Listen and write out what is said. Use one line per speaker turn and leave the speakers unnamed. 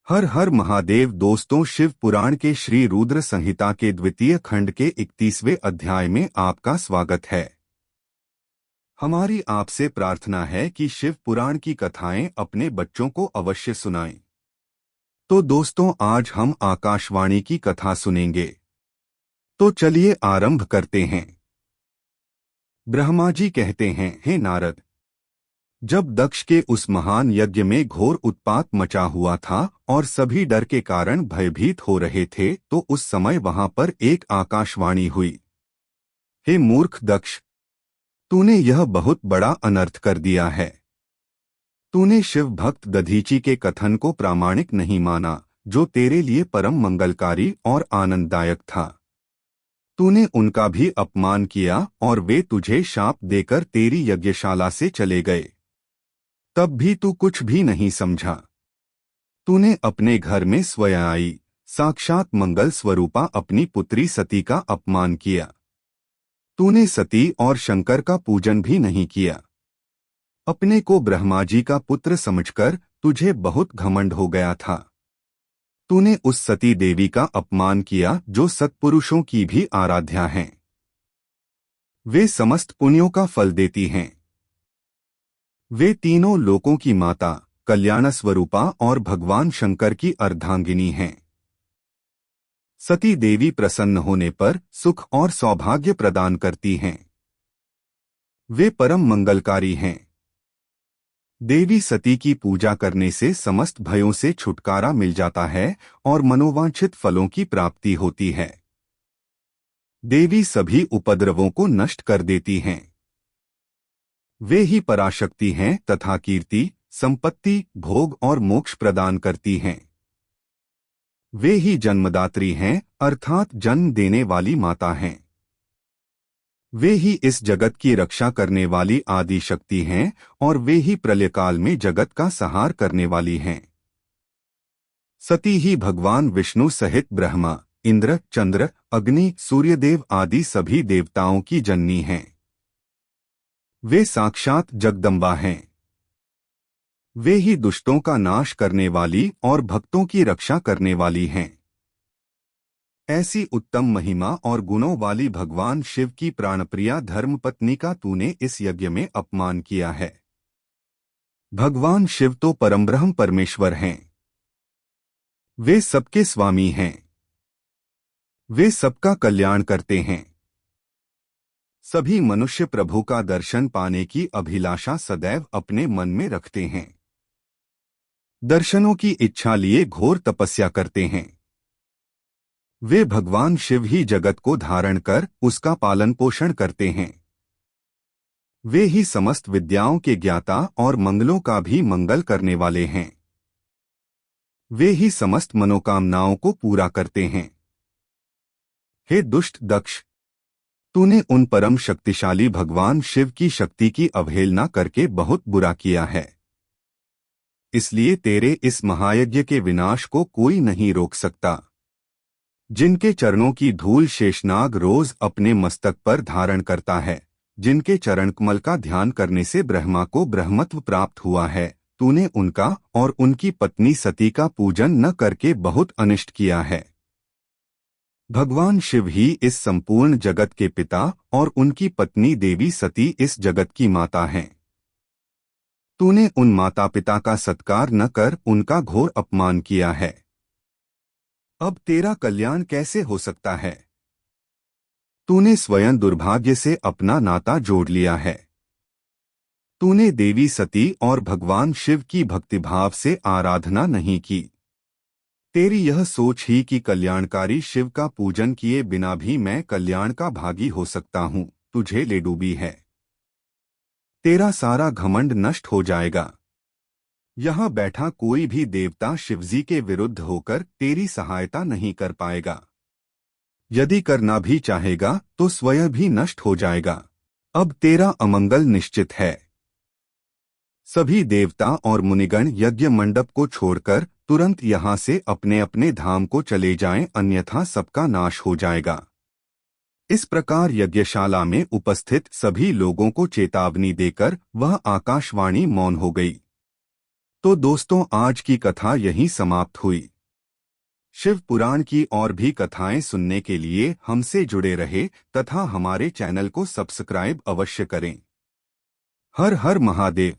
हर हर महादेव। दोस्तों, शिव पुराण के श्री रुद्र संहिता के द्वितीय खंड के 31वें अध्याय में आपका स्वागत है। हमारी आपसे प्रार्थना है कि शिव पुराण की कथाएं अपने बच्चों को अवश्य सुनाएं। तो दोस्तों, आज हम आकाशवाणी की कथा सुनेंगे। तो चलिए आरंभ करते हैं। ब्रह्मा जी कहते हैं, हे नारद, जब दक्ष के उस महान यज्ञ में घोर उत्पात मचा हुआ था और सभी डर के कारण भयभीत हो रहे थे, तो उस समय वहां पर एक आकाशवाणी हुई। हे मूर्ख दक्ष, तूने यह बहुत बड़ा अनर्थ कर दिया है। तूने शिव भक्त दधीची के कथन को प्रामाणिक नहीं माना, जो तेरे लिए परम मंगलकारी और आनंददायक था। तूने उनका भी अपमान किया और वे तुझे शाप देकर तेरी यज्ञशाला से चले गए। तब भी तू कुछ भी नहीं समझा। तूने अपने घर में स्वयं आई साक्षात मंगल स्वरूपा अपनी पुत्री सती का अपमान किया। तूने सती और शंकर का पूजन भी नहीं किया। अपने को ब्रह्मा जी का पुत्र समझकर तुझे बहुत घमंड हो गया था। तूने उस सती देवी का अपमान किया जो सत्पुरुषों की भी आराध्या हैं। वे समस्त पुण्यों का फल देती हैं। वे तीनों लोकों की माता, कल्याण स्वरूपा और भगवान शंकर की अर्धांगिनी हैं। सती देवी प्रसन्न होने पर सुख और सौभाग्य प्रदान करती हैं। वे परम मंगलकारी हैं। देवी सती की पूजा करने से समस्त भयों से छुटकारा मिल जाता है और मनोवांछित फलों की प्राप्ति होती है। देवी सभी उपद्रवों को नष्ट कर देती हैं। वे ही पराशक्ति हैं तथा कीर्ति, संपत्ति, भोग और मोक्ष प्रदान करती हैं। वे ही जन्मदात्री हैं, अर्थात जन्म देने वाली माता हैं। वे ही इस जगत की रक्षा करने वाली आदि शक्ति हैं और वे ही प्रलयकाल में जगत का संहार करने वाली हैं। सती ही भगवान विष्णु सहित ब्रह्मा, इंद्र, चंद्र, अग्नि, सूर्यदेव आदि सभी देवताओं की जननी हैं। वे साक्षात जगदम्बा हैं। वे ही दुष्टों का नाश करने वाली और भक्तों की रक्षा करने वाली हैं। ऐसी उत्तम महिमा और गुणों वाली भगवान शिव की प्राणप्रिया धर्मपत्नी का तूने इस यज्ञ में अपमान किया है। भगवान शिव तो परमब्रह्म परमेश्वर हैं। वे सबके स्वामी हैं। वे सबका कल्याण करते हैं। सभी मनुष्य प्रभु का दर्शन पाने की अभिलाषा सदैव अपने मन में रखते हैं। दर्शनों की इच्छा लिए घोर तपस्या करते हैं। वे भगवान शिव ही जगत को धारण कर उसका पालन पोषण करते हैं। वे ही समस्त विद्याओं के ज्ञाता और मंगलों का भी मंगल करने वाले हैं। वे ही समस्त मनोकामनाओं को पूरा करते हैं। हे दुष्ट दक्ष, तूने उन परम शक्तिशाली भगवान शिव की शक्ति की अवहेलना करके बहुत बुरा किया है। इसलिए तेरे इस महायज्ञ के विनाश को कोई नहीं रोक सकता। जिनके चरणों की धूल शेषनाग रोज अपने मस्तक पर धारण करता है, जिनके चरण कमल का ध्यान करने से ब्रह्मा को ब्रह्मत्व प्राप्त हुआ है, तूने उनका और उनकी पत्नी सती का पूजन न करके बहुत अनिष्ट किया है। भगवान शिव ही इस संपूर्ण जगत के पिता और उनकी पत्नी देवी सती इस जगत की माता हैं। तूने उन माता पिता का सत्कार न कर उनका घोर अपमान किया है। अब तेरा कल्याण कैसे हो सकता है? तूने स्वयं दुर्भाग्य से अपना नाता जोड़ लिया है। तूने देवी सती और भगवान शिव की भक्तिभाव से आराधना नहीं की। तेरी यह सोच ही कि कल्याणकारी शिव का पूजन किए बिना भी मैं कल्याण का भागी हो सकता हूँ, तुझे ले डूबी है। तेरा सारा घमंड नष्ट हो जाएगा। यहाँ बैठा कोई भी देवता शिवजी के विरुद्ध होकर तेरी सहायता नहीं कर पाएगा। यदि करना भी चाहेगा तो स्वयं भी नष्ट हो जाएगा। अब तेरा अमंगल निश्चित है। सभी देवता और मुनिगण यज्ञ मंडप को छोड़कर तुरंत यहाँ से अपने अपने धाम को चले जाएं, अन्यथा सबका नाश हो जाएगा। इस प्रकार यज्ञशाला में उपस्थित सभी लोगों को चेतावनी देकर वह आकाशवाणी मौन हो गई। तो दोस्तों, आज की कथा यहीं समाप्त हुई। शिव पुराण की और भी कथाएं सुनने के लिए हमसे जुड़े रहे तथा हमारे चैनल को सब्सक्राइब अवश्य करें। हर हर महादेव।